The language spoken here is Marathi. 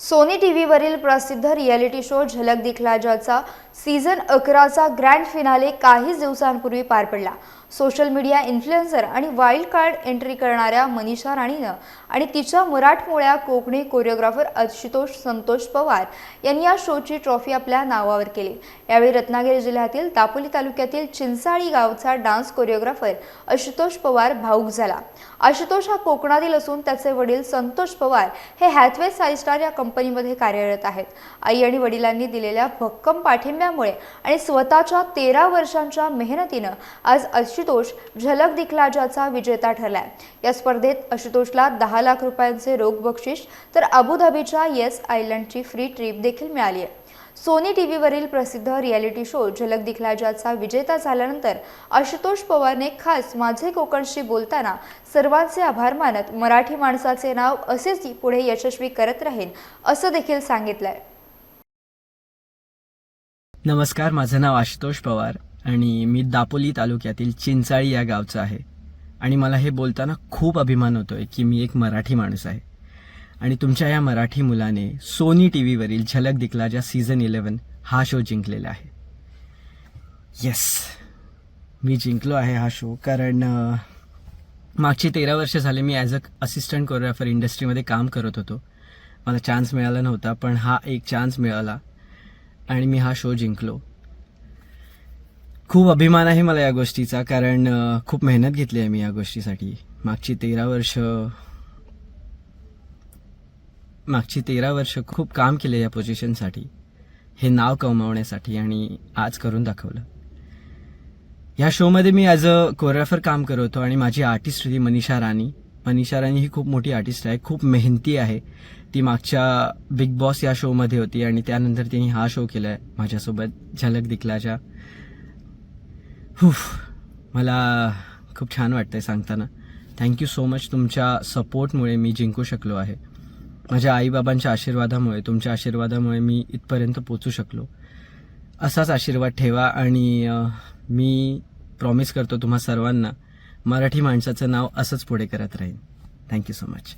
सोनी टीव्हीवरील प्रसिद्ध रियालिटी शो झलक दिखला जाचा सीझन 11चा ग्रँड फिनाले काही दिवसांपूर्वी पार पडला। सोशल मीडिया इन्फ्लुएन्सर आणि वाईल्ड कार्ड एंट्री करणाऱ्या मनीषा राणीनं आणि तिच्या मराठमोळ्या कोकणी कोरिओग्राफर आशुतोष संतोष पवार यांनी या शोची ट्रॉफी आपल्या नावावर केली। यावेळी रत्नागिरी जिल्ह्यातील दापोली तालुक्यातील चिंचाळी गावचा डान्स कोरिओग्राफर आशुतोष पवार भावुक झाला। आशुतोष हा कोकणातील असून त्याचे वडील संतोष पवार हे हॅथवे साईस्टार या कंपनीमध्ये कार्यरत आहेत। आई आणि वडिलांनी दिलेल्या भक्कम पाठिंब्यामुळे आणि स्वतःच्या 13 वर्षांच्या मेहनतीनं आज आशुतोष झलक दिखला जाचा विजेता ठरलाय। या स्पर्धेत आशुतोषला 10 लाख रुपयांचे रोख बक्षीस तर अबुधाबीच्या येस आयलंडची फ्री ट्रिप देखील मिळाली आहे। सोनी टीव्हीवरील प्रसिद्ध रियालिटी शो झलक दिखला जाचा विजेता झाल्यानंतर आशुतोष पवारने खास माझे कोकणशी बोलताना सर्वांचे आभार मानत मराठी माणसाचे नाव असेच पुढे यशस्वी करत राहीन असं देखील सांगितलंय। नमस्कार, माझं नाव आशुतोष पवार आणि मी दापोली तालुक्यातील चिंचाळी या गावचा आहे आणि मला हे बोलताना खूप अभिमान होतोय की मी एक मराठी माणूस आहे आणि तुमच्या या मराठी मुलाने सोनी टीव्हीवरील झलक दिखला जा सीझन 11 हा शो जिंकलेला आहे। येस, मी जिंकलो आहे हा शो कारण मागची 13 वर्ष झाले मी ॲज अ असिस्टंट कोरिओग्राफर इंडस्ट्रीमध्ये काम करत होतो। मला चान्स मिळाला नव्हता, पण हा एक चान्स मिळाला आणि मी हा शो जिंकलो। खूप अभिमान आहे मला या गोष्टीचा कारण खूप मेहनत घेतली आहे मी या गोष्टीसाठी। मागची 13 वर्ष खूप काम केले या पोझिशनसाठी, हे नाव कमावण्यासाठी आणि आज करून दाखवलं। या शोमध्ये मी ॲज अ कोरिओग्राफर काम करत होतो आणि माझी आर्टिस्ट होती मनीषा राणी। मनीषा राणी ही खूप मोठी आर्टिस्ट आहे, खूप मेहनती आहे। ती मागच्या बिग बॉस या शोमध्ये होती आणि त्यानंतर तिने हा शो केला आहे माझ्यासोबत झलक दिखला जा। मला खूप छान वाटतंय सांगताना। थँक्यू सो मच, तुमच्या सपोर्टमुळे मी जिंकू शकलो आहे। माझ्या आईबाबांच्या आशीर्वादामुळे, तुमच्या आशीर्वादामुळे मी इथपर्यंत पोचू शकलो। असाच आशीर्वाद ठेवा आणि मी प्रॉमिस करतो तुम्हा सर्वांना मराठी माणसाचं नाव असंच पुढे करत राहीन। Thank you so much.